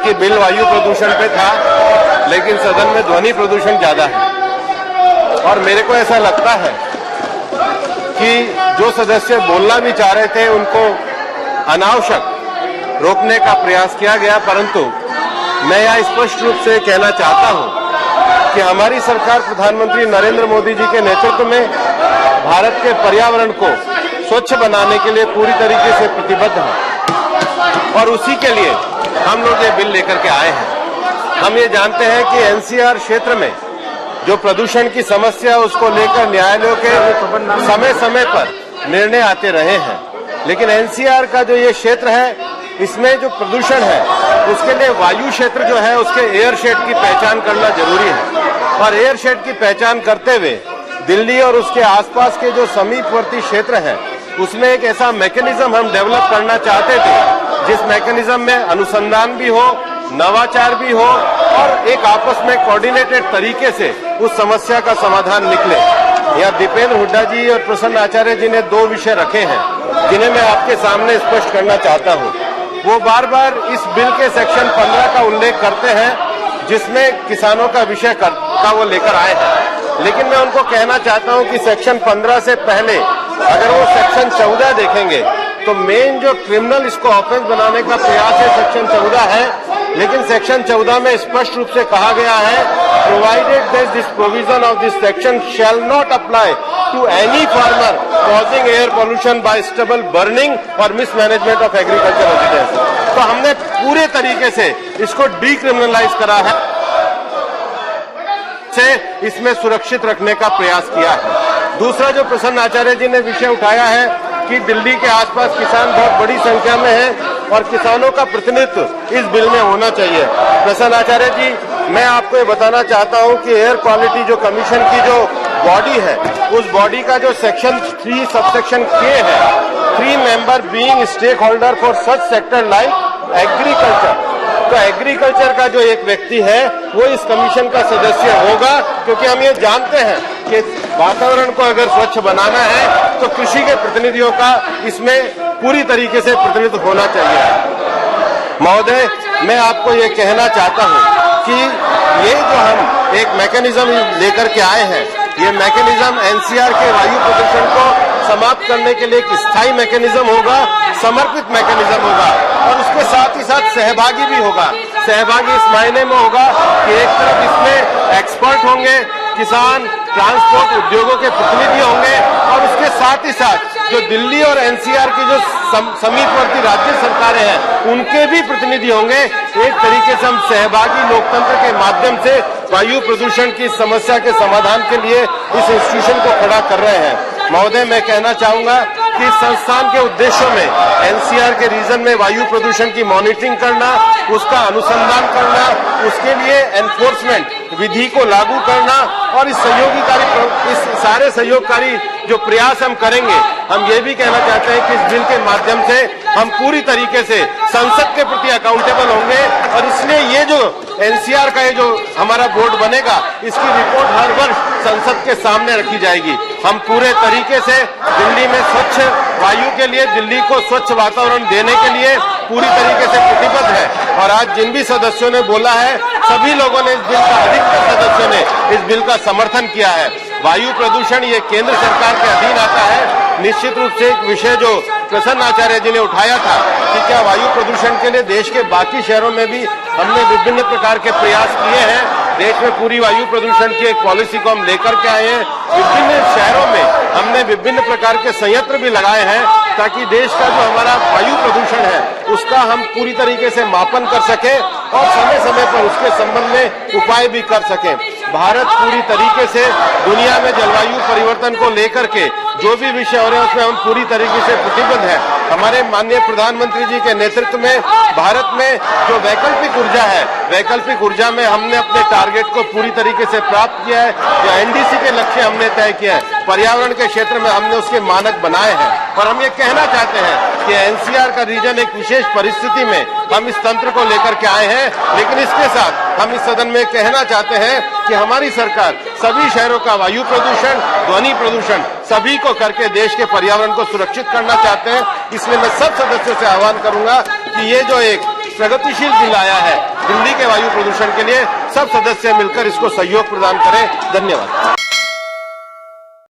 हालांकि बिल वायु प्रदूषण पे था, लेकिन सदन में ध्वनि प्रदूषण ज्यादा है। और मेरे को ऐसा लगता है कि जो सदस्य बोलना भी चाह रहे थे उनको अनावश्यक रोकने का प्रयास किया गया, परंतु मैं यह स्पष्ट रूप से कहना चाहता हूं कि हमारी सरकार प्रधानमंत्री नरेंद्र मोदी जी के नेतृत्व में भारत के पर्यावरण को स्वच्छ बनाने के लिए पूरी तरीके से प्रतिबद्ध है और उसी के लिए हम लोग ये बिल लेकर के आए हैं। हम ये जानते हैं कि एनसीआर क्षेत्र में जो प्रदूषण की समस्या उसको लेकर न्यायालयों के समय समय पर निर्णय आते रहे हैं, लेकिन एनसीआर का जो ये क्षेत्र है इसमें जो प्रदूषण है उसके लिए वायु क्षेत्र जो है उसके एयर शेड की पहचान करना जरूरी है। और एयर शेड की पहचान करते हुए दिल्ली और उसके आसपास के जो समीपवर्ती क्षेत्र हैं उसमें एक ऐसा मैकेनिज्म हम डेवलप करना चाहते थे जिस मैकेनिज्म में अनुसंधान भी हो, नवाचार भी हो और एक आपस में कोऑर्डिनेटेड तरीके से उस समस्या का समाधान निकले। यहाँ दीपेंद्र हुड्डा जी और प्रसन्न आचार्य जी ने दो विषय रखे हैं जिन्हें मैं आपके सामने स्पष्ट करना चाहता हूँ। वो बार बार इस बिल के सेक्शन 15 का उल्लेख करते हैं जिसमें किसानों का विषय का वो लेकर आए हैं, लेकिन मैं उनको कहना चाहता हूं कि सेक्शन 15 से पहले अगर वो सेक्शन 14 देखेंगे तो मेन जो क्रिमिनल इसको ऑफेंस बनाने का प्रयास है सेक्शन 14 है, लेकिन सेक्शन 14 में स्पष्ट रूप से कहा गया है provided that this provision of this section shall not apply to any farmer causing air pollution by stubble burning और मिसमैनेजमेंट ऑफ एग्रीकल्चर रेजिडेंस। तो हमने पूरे तरीके से इसको डीक्रिमिनलाइज करा है, से इसमें सुरक्षित रखने का प्रयास किया है। दूसरा जो प्रसन्न आचार्य जी ने विषय उठाया है कि दिल्ली के आसपास किसान बहुत बड़ी संख्या में हैं और किसानों का प्रतिनिधित्व इस बिल में होना चाहिए। प्रसन्न आचार्य जी, मैं आपको ये बताना चाहता हूं कि एयर क्वालिटी जो कमीशन की जो बॉडी है उस बॉडी का जो सेक्शन 3 सबसेक्शन के है, 3 member being stakeholder for such sector like agriculture, तो एग्रीकल्चर का जो एक व्यक्ति है वो इस कमीशन का सदस्य होगा, क्योंकि हम ये जानते हैं कि वातावरण को अगर स्वच्छ बनाना है तो कृषि के प्रतिनिधियों का इसमें पूरी तरीके से प्रतिनिधित्व होना चाहिए। महोदय, मैं आपको ये कहना चाहता हूं कि ये जो हम एक मैकेनिज्म लेकर के आए हैं, ये मैकेनिज्म एनसीआर के वायु प्रदूषण को समाप्त करने के लिए एक स्थायी मैकेनिज्म होगा, समर्पित मैकेनिज्म होगा और उसके साथ ही साथ सहभागी भी होगा। सहभागी इस मायने में होगा कि एक तरफ इसमें एक्सपर्ट होंगे, किसान, ट्रांसपोर्ट उद्योगों के प्रतिनिधि होंगे और उसके साथ ही साथ जो दिल्ली और एनसीआर की जो समीपवर्ती राज्य सरकारें हैं उनके भी प्रतिनिधि होंगे। एक तरीके से हम सहभागी लोकतंत्र के माध्यम से वायु प्रदूषण की समस्या के समाधान के लिए इस इंस्टीट्यूशन को खड़ा कर रहे हैं। महोदय, मैं कहना चाहूंगा कि संस्थान के उद्देश्यों में एनसीआर के रीजन में वायु प्रदूषण की मॉनिटरिंग करना, उसका अनुसंधान करना, उसके लिए एनफोर्समेंट विधि को लागू करना और इस सारे सहयोगकारी जो प्रयास हम करेंगे, हम ये भी कहना चाहते हैं कि इस बिल के माध्यम से हम पूरी तरीके से संसद के प्रति अकाउंटेबल होंगे और इसलिए ये जो एनसीआर का ये जो हमारा बोर्ड बनेगा इसकी रिपोर्ट हर वर्ष संसद के सामने रखी जाएगी। हम पूरे तरीके से दिल्ली में स्वच्छ वायु के लिए, दिल्ली को स्वच्छ वातावरण देने के लिए पूरी तरीके से प्रतिबद्ध है और आज जिन भी सदस्यों ने बोला है सभी लोगों ने इस बिल का, अधिकतर सदस्यों ने इस बिल का समर्थन किया है। वायु प्रदूषण ये केंद्र सरकार के अधीन आता है। निश्चित रूप से एक विषय जो प्रसन्न आचार्य जी ने उठाया था कि क्या वायु प्रदूषण के लिए देश के बाकी शहरों में भी हमने विभिन्न प्रकार के प्रयास किए हैं। देश में पूरी वायु प्रदूषण की एक पॉलिसी को हम लेकर के आए हैं। विभिन्न शहरों में हमने विभिन्न प्रकार के संयंत्र भी लगाए हैं ताकि देश का जो हमारा वायु प्रदूषण है उसका हम पूरी तरीके से मापन कर सके और समय समय पर उसके संबंध में उपाय भी कर सकें। भारत पूरी तरीके से दुनिया में जलवायु परिवर्तन को लेकर के जो भी विषय हो रहे हैं उसमें हम पूरी तरीके से प्रतिबद्ध हैं। हमारे माननीय प्रधानमंत्री जी के नेतृत्व में भारत में जो वैकल्पिक ऊर्जा है, वैकल्पिक ऊर्जा में हमने अपने टारगेट को पूरी तरीके से प्राप्त किया है। जो एनडीसी के लक्ष्य हमने तय किया है, पर्यावरण के क्षेत्र में हमने उसके मानक बनाए हैं और हम ये कहना चाहते हैं कि एनसीआर का रीजन एक विशेष परिस्थिति में हम इस तंत्र को लेकर के आए हैं, लेकिन इसके साथ हम इस सदन में कहना चाहते हैं कि हमारी सरकार सभी शहरों का वायु प्रदूषण, ध्वनि प्रदूषण सभी को करके देश के पर्यावरण को सुरक्षित करना चाहते हैं। इसलिए मैं सब सदस्यों से आह्वान करूंगा कि ये जो एक प्रगतिशील बिल आया है दिल्ली के वायु प्रदूषण के लिए। सब सदस्य मिलकर इसको सहयोग प्रदान करें। धन्यवाद।